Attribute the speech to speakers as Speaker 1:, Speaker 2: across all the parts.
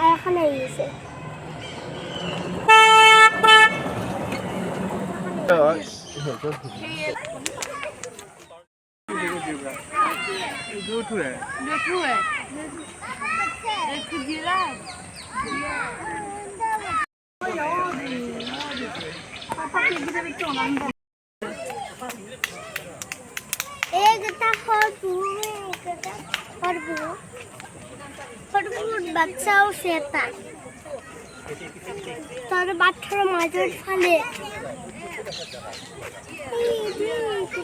Speaker 1: এখানে এসে বাচ্চাও সেটা তার পাথর মাঝের ফালে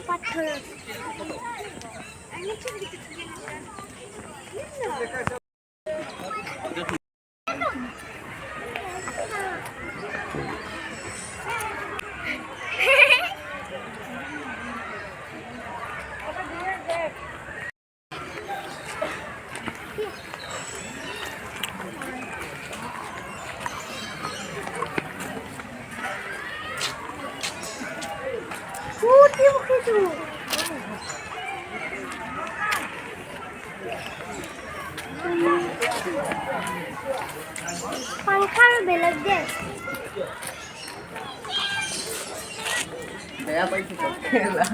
Speaker 1: পাথর पंखा बेलक दे दया पैसे खेला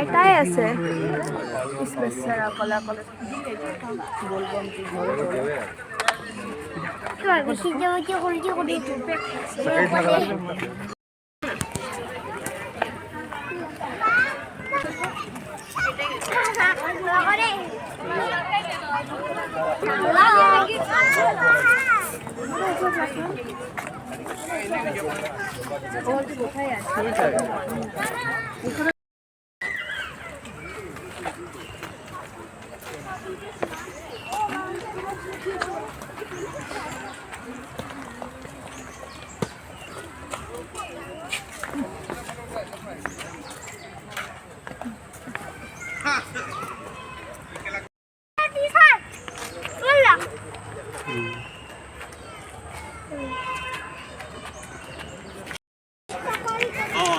Speaker 1: এটাই আছে স্পেশাল কলা কলা বলবো কোথায় আছে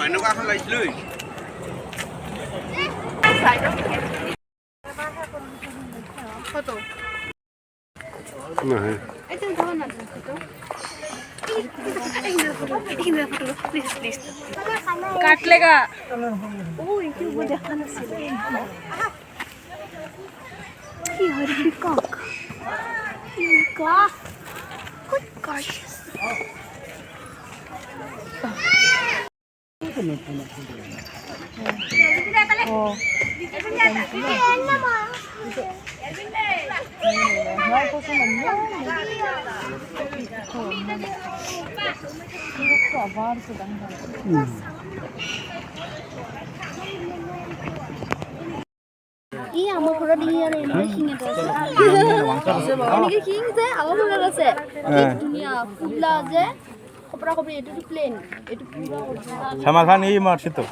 Speaker 2: এনেকুৱা এখন লাগিছিল
Speaker 1: কত
Speaker 2: নহয়
Speaker 1: এটা ধর না তো काट लेगा ओ इनके वो देखना चाहिए की हर पिकॉक इनका गुड गॉर्जियस 이 아마 그런 일이야 킹에다 이게 킹인데 아마 그런 거세 দুনিয়া ফুলা যে কপড়া কপড়ি এটা তো প্লেন এটা পুরো
Speaker 2: সমাধান এই মারছি তো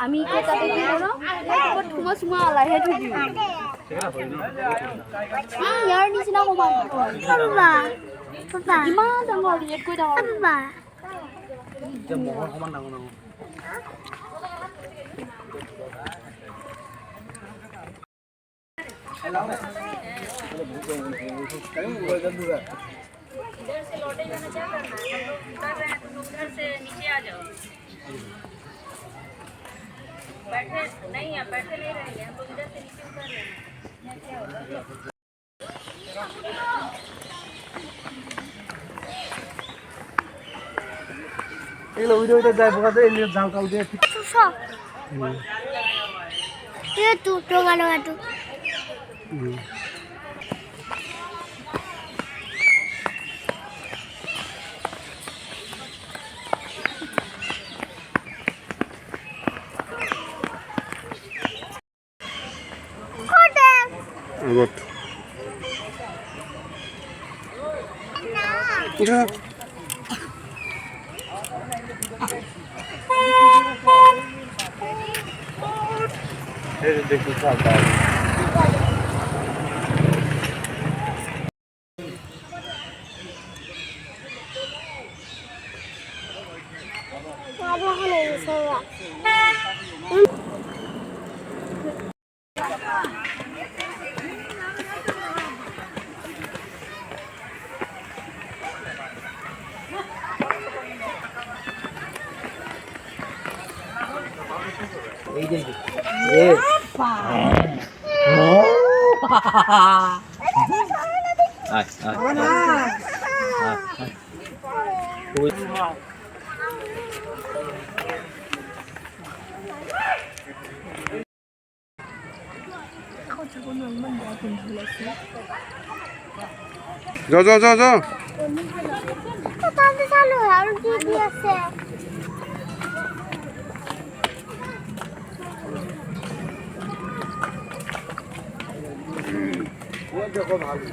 Speaker 1: আমি কেটাতে কি করো কত তোমা সুমা আলাই হেতু দিও ইয়ার নিচিনা কবা বাবা বাবা ইমান ডাঙৰ ৰেট কৈ ডাঙৰ বাবা যে মহৰ সমান ডাঙৰ ডাঙৰ हेलो इधर से लौटे जाना क्या करना है हम लोग उतर रहे हैं तुम उधर से नीचे आ जाओ
Speaker 3: এগুলো উড়ে উড়ে যায় বোকাতে এগুলো জাল কাল দিয়ে
Speaker 1: tu tongalo atu
Speaker 3: Good. Yeah. দেখি খাবার এই যে যাও যাও যাও যাও
Speaker 1: তাতে চালু আর কি কি আছে
Speaker 3: ও দেখো ভালো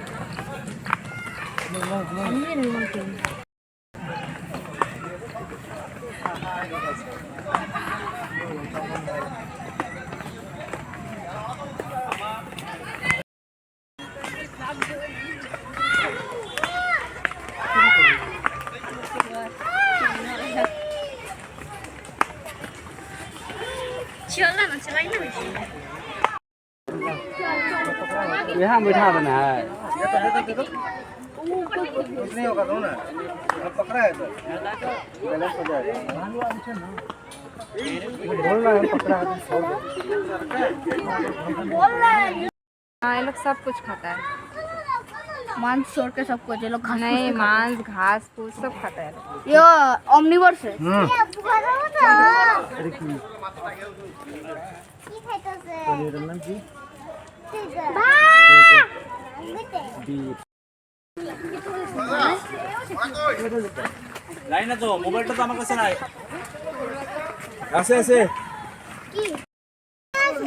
Speaker 3: यहाँ बैठा बना है नहीं होगा तो ना पकड़ा है तो गलत हो जाएगा बोल रहा है पकड़ा है
Speaker 4: हाँ ये लोग सब कुछ खाता है
Speaker 1: मांस छोड़ के सब कुछ ये लोग खाना
Speaker 4: नहीं मांस घास फूस सब खाता है
Speaker 1: ये omnivores है
Speaker 2: লাইন তো মোবাইলটা তো আমার কাছে নাই আছে আছে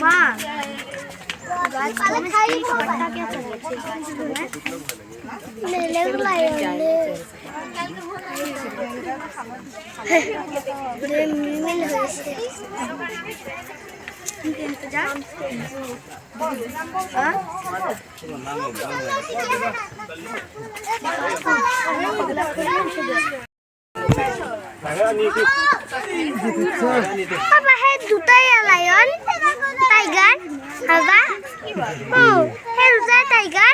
Speaker 1: মা गाइस खाई पता क्या चाहिए ले ले ले मिल होइसे इंतजार हां Apa hai duta ya lion? Tiger? Apa? Oh, hai duta tiger?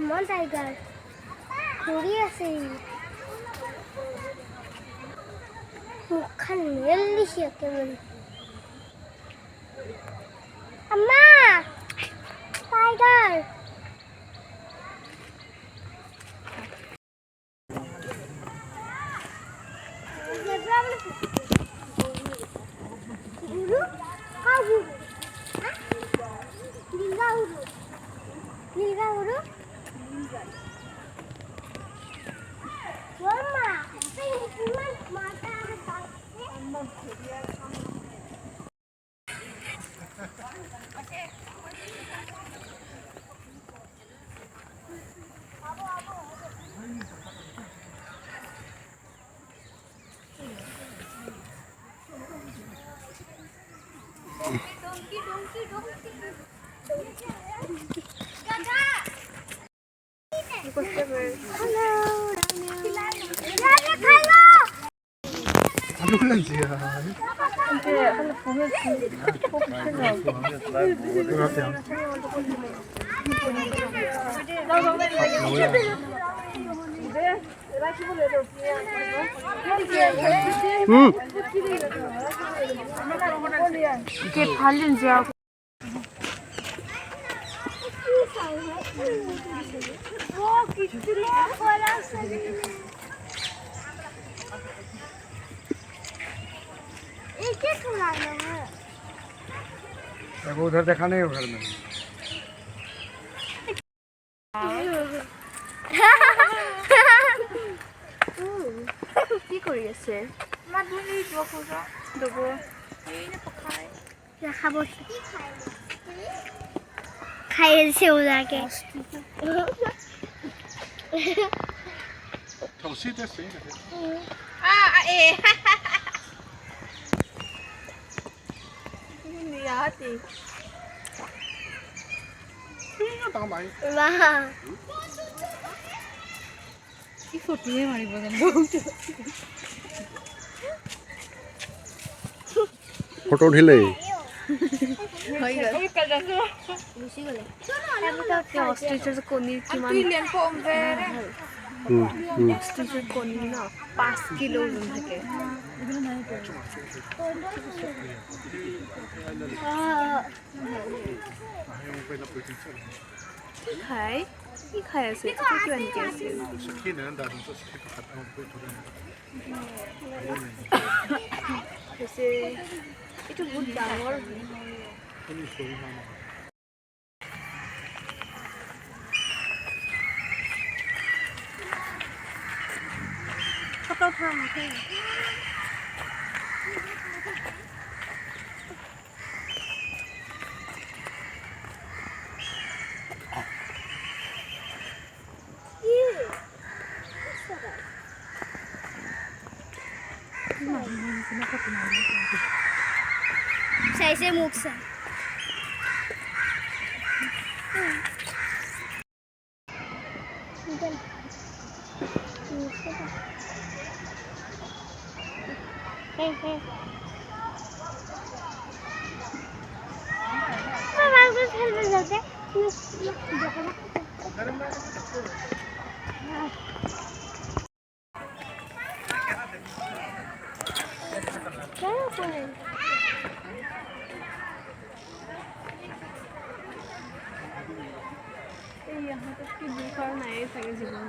Speaker 1: Mon tiger. Kuri আছে মুখখান মেললিছে কেমন আম্মা টাইগার গুরু কাবু নীলা গুরু Mama, mata
Speaker 4: 이게 발린지 하고.
Speaker 3: वो उधर देखा नहीं हो घर में
Speaker 1: কি কৰি আছে
Speaker 5: খাব খাই আছে ওলাকে
Speaker 4: 이 फोटो에 많이 보는
Speaker 3: फोटो उठिले
Speaker 1: অষ্ট্ৰিচৰ কণী কিমান অষ্ট্ৰিচৰ কণী ন 5 কিলো ওজন থাকে কি খাই আছে কি আনকি আছে এইটো বহুত ডাঙৰ ফটো উঠা মুখে
Speaker 5: চাইছে মুখ চা
Speaker 1: यहाँ तक की दुकान आए सगे जीवन